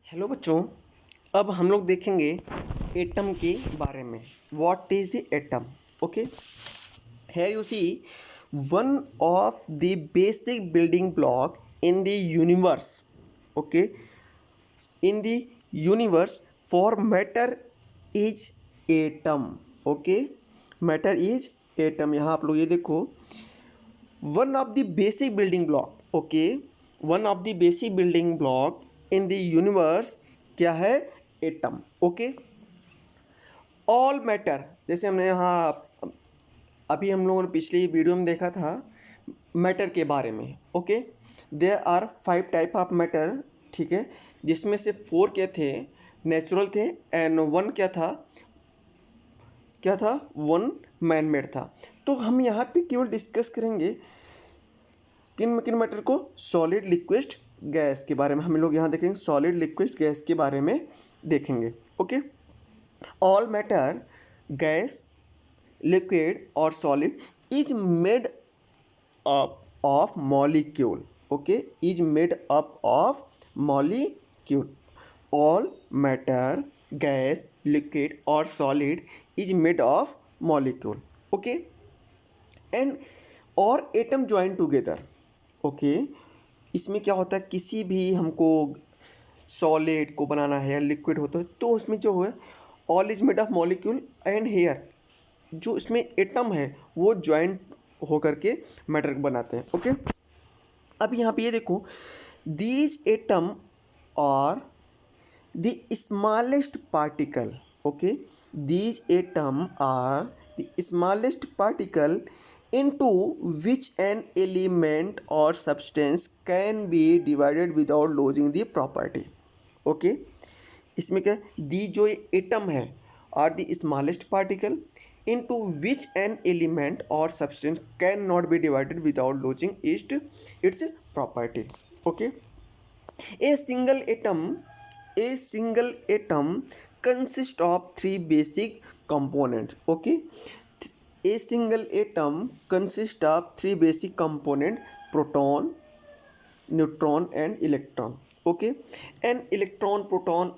Hello बच्चों, अब हम लोग देखेंगे एटम के बारे में। What is the atom? Okay, here you see one of the basic building block in the universe. Okay, in the universe for matter is atom. Okay, matter is atom. यहाँ आप लोग ये देखो, one of the basic building block. Okay, one of the basic building block in the universe क्या है? Atom. Okay, all matter, जैसे हमने यहाँ अभी हम लोगों ने पिछली वीडियो में देखा था मैटर के बारे में. Okay, there are 5 type of matter. ठीक है, जिसमें से 4 क्या थे? नेचुरल थे, एंड 1 क्या था? 1 मैन मेड था. तो हम यहाँ पे केवल डिस्कस करेंगे किन मैटर को? सॉलिड, लिक्विड, गैस के बारे में हम लोग यहाँ देखेंगे. सॉलिड, लिक्विड, गैस के बारे में देखेंगे. Okay, all matter, gas, liquid और solid is made up of molecule. Okay, is made up of molecule. All matter, gas, liquid और solid is made of molecule. Okay, and और atom join together. Okay, इसमें क्या होता है, किसी भी हमको सॉलिड को बनाना है या लिक्विड होता है तो उसमें जो है all is made of molecule, and here जो इसमें एटम है वो ज्वाइंट होकर के मैटर बनाते हैं. ओके, अब यहाँ पे ये देखो, these atom are the smallest particle. Okay, these atom are the smallest particle into which an element or substance can be divided without losing the property. Okay, इसमें क्या, दी जो एटम है are the smallest particle into which an element or substance can not be divided without losing its property. Okay, a single atom consists of 3 basic components. Okay, a single atom consists of 3 basic components: proton, neutron and electron. Okay, an electron, proton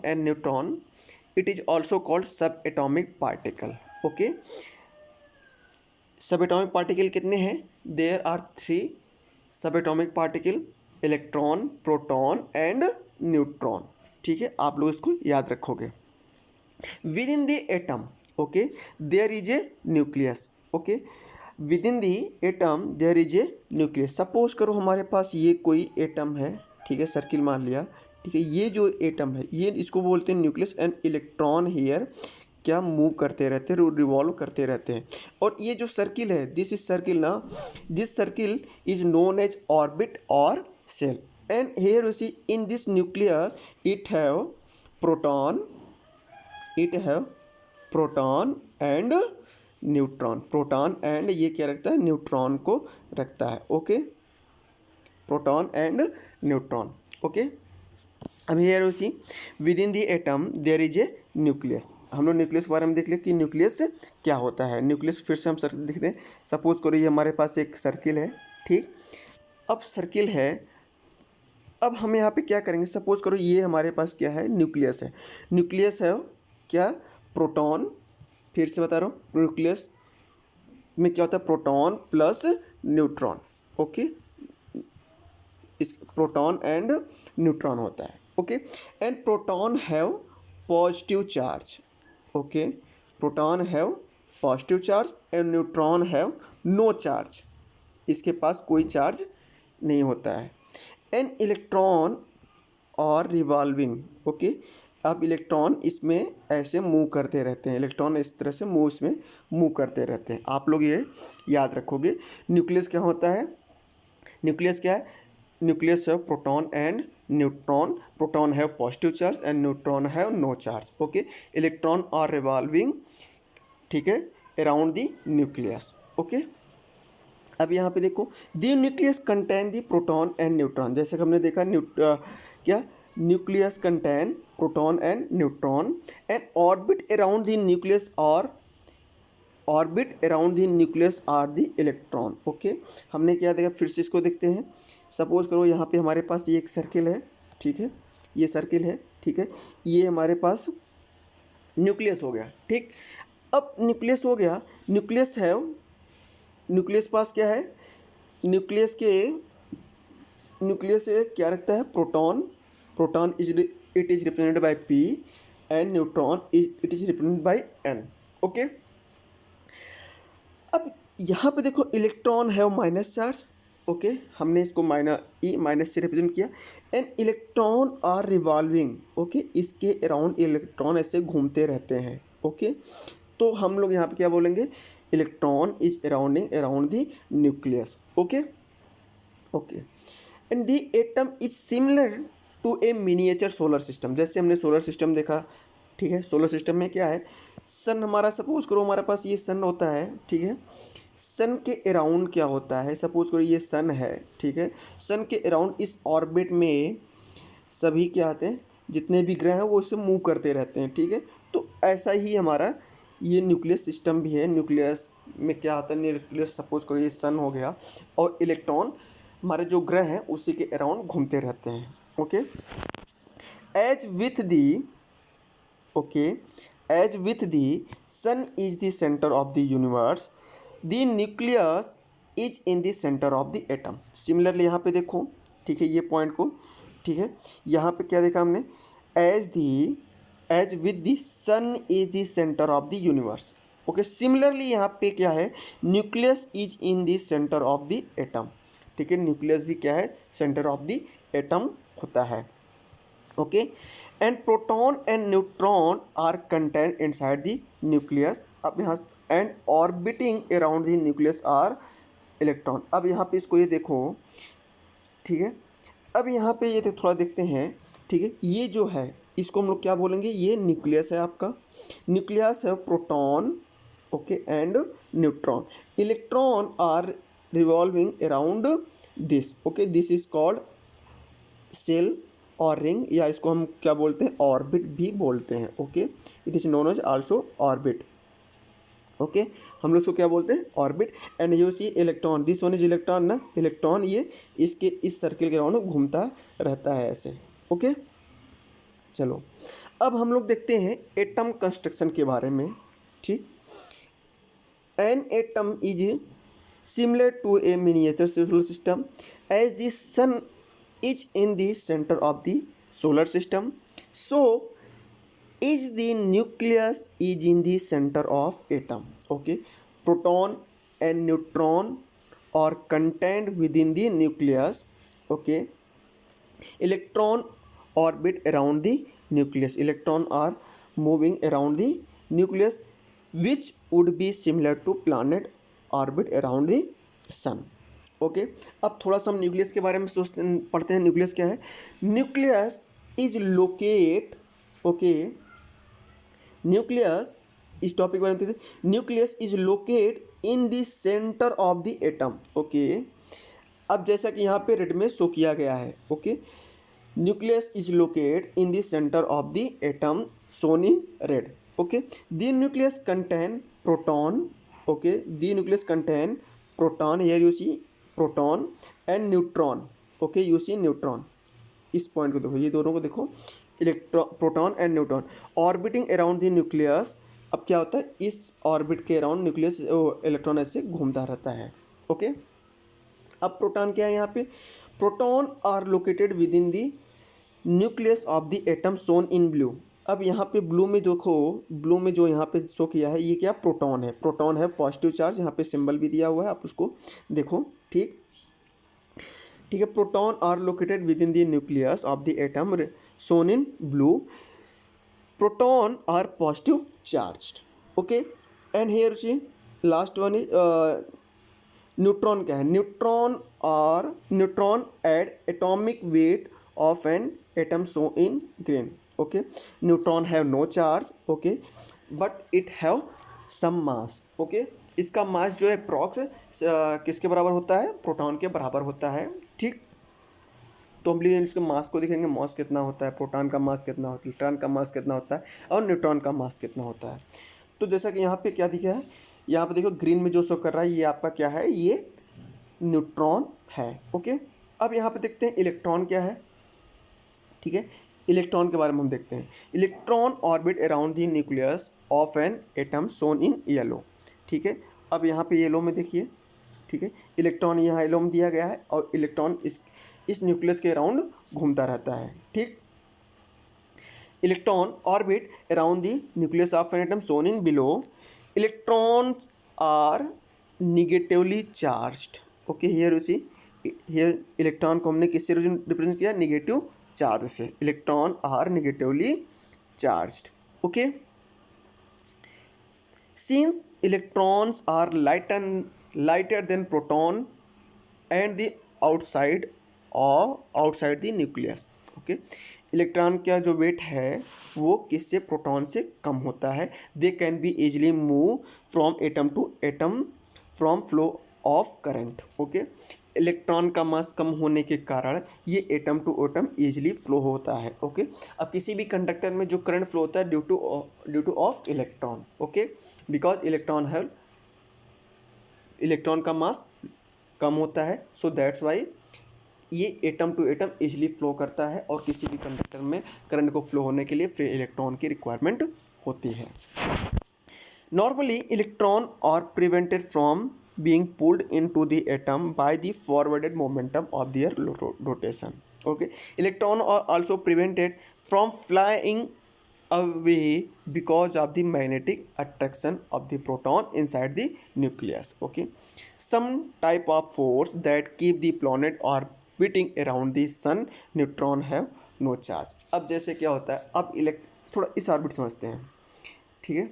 and neutron, it is also called subatomic particle. Okay, subatomic particle कितने हैं? There are 3 subatomic particle: electron, proton and neutron. ठीक है, आप लोग इसको याद रखोगे. Within the atom, okay, there is a nucleus. Okay, within the atom there is a nucleus. Suppose करो हमारे पास ये कोई एटम है. ठीक है, सर्किल मान लिया. ठीक है, ये जो एटम है ये इसको बोलते हैं न्यूक्लियस. एंड इलेक्ट्रॉन हेयर क्या मूव करते रहते हैं, रिवॉल्व करते रहते हैं. और ये जो सर्किल है, दिस इज सर्किल ना, this circle is known as orbit और shell. And here you see in this nucleus it have proton, it have proton and neutron. Proton and ये क्या रखता है? न्यूट्रॉन को रखता है. Okay, proton and neutron. Okay, अब here you see within the atom there is a nucleus. हम लोग न्यूक्लियस के बारे में देख लिया कि न्यूक्लियस क्या होता है. न्यूक्लियस फिर से हम सर्किल देखते हैं. सपोज करो ये हमारे पास एक सर्किल है. ठीक, अब सर्किल है, अब हम यहाँ पे क्या करेंगे, सपोज करो ये हमारे पास क्या है? न्यूक्लियस है. न्यूक्लियस है क्या? प्रोटॉन. फिर से बता रहा हूँ, न्यूक्लियस में क्या होता है? Proton plus neutron. ओके, इस प्रोटॉन एंड न्यूट्रॉन होता है. Okay, and proton have positive charge. Okay, proton have positive charge and neutron have no charge. इसके पास कोई चार्ज नहीं होता है. And electron are revolving. Okay, अब इलेक्ट्रॉन इसमें ऐसे मूव करते रहते हैं. इलेक्ट्रॉन इस तरह से इसमें मूव करते रहते हैं. आप लोग ये याद रखोगे. न्यूक्लियस क्या होता है? न्यूक्लियस क्या है? न्यूक्लियस है proton and neutron. Proton have positive charge and neutron have no charge. Okay, electron are revolving, ठीक है, अराउंड द न्यूक्लियस. ओके, अब यहाँ पे देखो, the nucleus contain the proton and neutron. जैसे कि हमने देखा क्या, nucleus contain proton and neutron and orbit around the nucleus और orbit around the nucleus are the electron. Okay, हमने क्या देखा, फिर से इसको देखते हैं. सपोज करो यहाँ पे हमारे पास ये एक सर्किल है, ठीक है, ये सर्किल है, ठीक है, ये हमारे पास न्यूक्लियस हो गया, ठीक। अब न्यूक्लियस हो गया, न्यूक्लियस पास क्या है, न्यूक्लियस से क्या रखता है, proton it is represented by P and neutron it is represented by N, okay. अब यहाँ पे देखो इलेक्ट्रॉन है माइनस चार्ज, ओके, हमने इसको माइनस से रिप्रेजेंट किया, and electron are revolving, okay, इसके अराउंड इलेक्ट्रॉन ऐसे घूमते रहते हैं, ओके। तो हम लोग यहाँ पे क्या बोलेंगे, electron is arounding around the nucleus, okay, okay. And the atom is similar to a miniature solar system, जैसे हमने सोलर सिस्टम देखा, ठीक है। सोलर सिस्टम में क्या है, सन हमारा, सपोज करो हमारे पास ये सन होता है, ठीक है। सन के अराउंड क्या होता है, सपोज करो ये सन है, ठीक है। सन के अराउंड इस ऑर्बिट में सभी क्या आते हैं, जितने भी ग्रह हैं वो इससे मूव करते रहते हैं, ठीक है। तो ऐसा ही हमारा ये न्यूक्लियस सिस्टम भी है। न्यूक्लियस में क्या होता है, न्यूक्लियस सपोज करो ये सन हो गया, और इलेक्ट्रॉन हमारे जो ग्रह हैं उसी के अराउंड घूमते रहते हैं, okay. As with the okay as with the sun is the centre of the universe, the nucleus is in the centre of the atom. Similarly यहाँ पे देखो, ठीक है, ये पॉइंट को, ठीक है, यहाँ पे क्या देखा हमने, as with the sun is the centre of the universe, okay. Similarly यहाँ पे क्या है, nucleus is in the centre of the atom, ठीक है। न्यूक्लियस भी क्या है, सेंटर ऑफ द एटम होता है, okay. And proton and neutron are contain inside the nucleus. अब यहाँ and orbiting around the nucleus are electron. अब यहाँ पे इसको ये देखो, ठीक है। अब यहाँ पे ये थोड़ा देखते हैं, ठीक है। ये जो है इसको हम लोग क्या बोलेंगे, ये न्यूक्लियस है आपका, न्यूक्लियस है proton, okay, and neutron. Electron are revolving around this, okay, this is called shell और रिंग, या इसको हम क्या बोलते हैं, ऑर्बिट भी बोलते हैं, okay. It is known as also orbit, okay. हम लोग इसको क्या बोलते हैं, orbit. And you see electron, this one is electron ना, इलेक्ट्रॉन ये इसके इस सर्किल के राउंड घूमता रहता है ऐसे, ओके। चलो अब हम लोग देखते हैं एटम कंस्ट्रक्शन के बारे में, ठीक। An atom is similar to a miniature solar system as the sun is in the center of the solar system, so is the nucleus is in the center of atom, okay. Proton and neutron are contained within the nucleus, okay. Electron orbit around the nucleus, electron are moving around the nucleus, which would be similar to planet orbit around the sun, okay. अब थोड़ा सा हम nucleus के बारे में पढ़ते हैं। Nucleus क्या है, nucleus is locate, okay, nucleus इस टॉपिक बारे में, nucleus is locate in the centre of the atom, okay. अब जैसा कि यहाँ पे रेड में शो किया गया है, okay, nucleus is locate in the centre of the atom shown in red, okay. The nucleus contain proton, okay, the nucleus contain proton, here you see proton and neutron, okay, you see neutron. इस point को देखो, ये दोनों को देखो, proton and neutron orbiting around the nucleus. अब क्या होता है, इस ऑर्बिट के अराउंड न्यूक्लियस इलेक्ट्रॉन ऐसे घूमता रहता है, ओके। अब प्रोटॉन क्या है, यहाँ पे proton are located within the nucleus of the atom shown in blue. अब यहाँ पे ब्लू में देखो, ब्लू में जो यहाँ पे शो किया है ये क्या, प्रोटॉन है, प्रोटॉन है पॉजिटिव चार्ज, यहाँ पे सिंबल भी दिया हुआ है, आप उसको देखो, ठीक, ठीक है। Proton are located within the nucleus of the atom shown in blue, proton are positive charged, okay. And here see last one is neutron क्या है, neutron add atomic weight of an atom show in green, okay. Neutron have no charge, okay, but it have some mass, okay. इसका मास जो है approx किसके बराबर होता है, proton के बराबर होता है, ठीक। तो हम लिए इसके मास को देखेंगे, मास कितना होता है, प्रोटॉन का मास कितना होता है, इलेक्ट्रॉन का मास कितना होता है, और न्यूट्रॉन का मास कितना होता है। तो जैसा कि यहाँ पे क्या दिखा है, यहाँ पे देखो ग्रीन में जो शो कर रहा है ये आपका क्या है, ये न्यूट्रॉन है, ओके। अब यहाँ पे देखते हैं इलेक्ट्रॉन क्या है, ठीक है। इलेक्ट्रॉन के बारे में हम देखते हैं। Electron orbit around the nucleus of an atom shown in yellow, ठीक है। अब यहाँ पे येलो में देखिए, ठीक है, इलेक्ट्रॉन यहाँ येलो में दिया गया है और इलेक्ट्रॉन इस न्यूक्लियस के अराउंड घूमता रहता है, ठीक। Electron orbit around the nucleus of an atom shown in below. Electrons are negatively charged, okay. Here you see, here electron को हमने किससे रिप्रेजेंट किया, निगेटिव चार्ज से। Electron are negatively charged, okay. Since electrons are lighter than proton and the outside the nucleus, okay. Electron का जो wait है वो किससे, प्रोटॉन से कम होता है। They can be easily move from atom to atom from flow of current, okay. Electron का मास कम होने के कारण ये atom to atom easily flow होता है, ओके। अब किसी भी कंडक्टर में जो करंट फ्लो होता है due to of electron, okay, because electron का मास कम होता है, सो दैट्स वाई ये atom to atom easily flow करता है और किसी भी कंडक्टर में करंट को फ्लो होने के लिए फ्री इलेक्ट्रॉन की रिक्वायरमेंट होती है। Normally electron are prevented from being pulled into the atom by the forwarded momentum of their rotation, okay. Electron are also prevented from flying away because of the magnetic attraction of the proton inside the nucleus, okay. Some type of force that keep the planet orbiting around the sun, neutron have no charge। अब जैसे क्या होता है, अब थोड़ा इस orbit समझते हैं, ठीक है।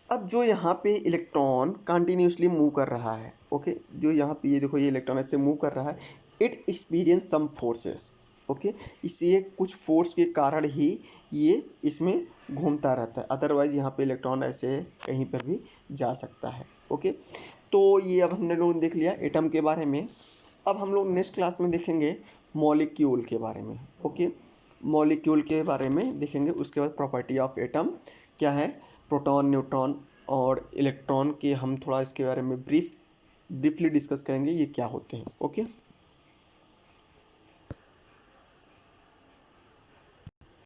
अब जो यहाँ पे इलेक्ट्रॉन कंटिन्यूसली मूव कर रहा है, ओके, जो यहाँ पे ये देखो ये इलेक्ट्रॉन ऐसे मूव कर रहा है, it experience some forces, okay. इसलिए कुछ फोर्स के कारण ही ये इसमें घूमता रहता है, अदरवाइज यहाँ पे इलेक्ट्रॉन ऐसे कहीं पर भी जा सकता है, ओके। तो ये अब हमने लोग देख लिया एटम के बारे में। अब हम लोग नेक्स्ट क्लास में देखेंगे मॉलिक्यूल के बारे में, ओके। मॉलिक्यूल के बारे में देखेंगे, उसके बाद प्रॉपर्टी ऑफ एटम क्या है, प्रोटॉन, न्यूट्रॉन और इलेक्ट्रॉन के हम थोड़ा इसके बारे में ब्रीफली डिस्कस करेंगे ये क्या होते हैं, ओके।